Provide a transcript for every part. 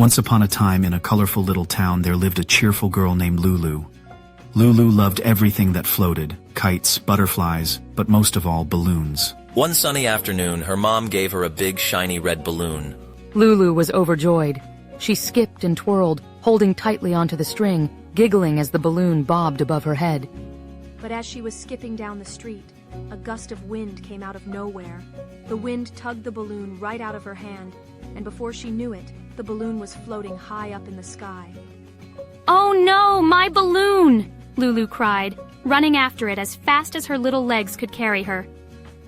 Once upon a time in a colorful little town there lived a cheerful girl named Lulu. Lulu loved everything that floated, kites, butterflies, but most of all balloons. One sunny afternoon, her mom gave her a big shiny red balloon. Lulu was overjoyed. She skipped and twirled, holding tightly onto the string, giggling as the balloon bobbed above her head. But as she was skipping down the street, a gust of wind came out of nowhere. The wind tugged the balloon right out of her hand, and before she knew it, the balloon was floating high up in the sky. "Oh no, my balloon!" Lulu cried, running after it as fast as her little legs could carry her.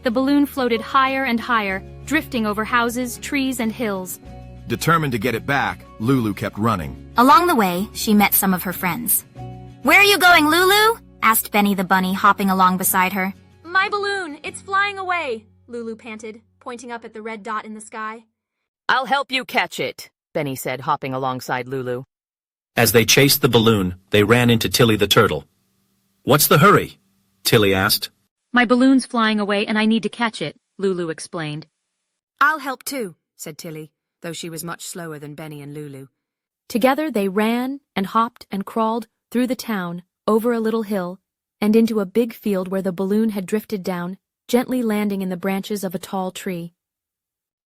The balloon floated higher and higher, drifting over houses, trees, and hills. Determined to get it back, Lulu kept running. Along the way, she met some of her friends. "Where are you going, Lulu?" asked Benny the bunny, hopping along beside her. My balloon! It's flying away! Lulu panted, pointing up at the red dot in the sky. "I'll help you catch it," Benny said, hopping alongside Lulu. As they chased the balloon, they ran into Tilly the turtle. "What's the hurry?" Tilly asked. "My balloon's flying away and I need to catch it," Lulu explained. "I'll help too," said Tilly, though she was much slower than Benny and Lulu. Together they ran and hopped and crawled through the town, over a little hill, and into a big field where the balloon had drifted down, gently landing in the branches of a tall tree.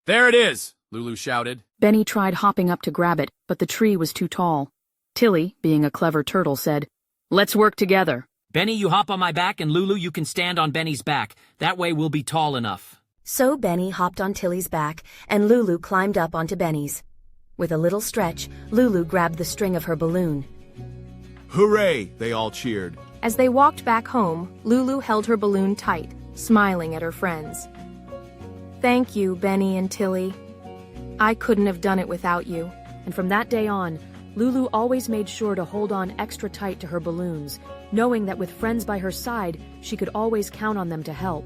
There it is, Lulu shouted. Benny tried hopping up to grab it, but the tree was too tall. Tilly, being a clever turtle, said, "Let's work together." "Benny, you hop on my back, and Lulu, you can stand on Benny's back. That way we'll be tall enough." So Benny hopped on Tilly's back, and Lulu climbed up onto Benny's. With a little stretch, Lulu grabbed the string of her balloon. Hooray, they all cheered. As they walked back home, Lulu held her balloon tight, smiling at her friends. Thank you, Benny and Tilly. I couldn't have done it without you. And from that day on, Lulu always made sure to hold on extra tight to her balloons, knowing that with friends by her side, she could always count on them to help.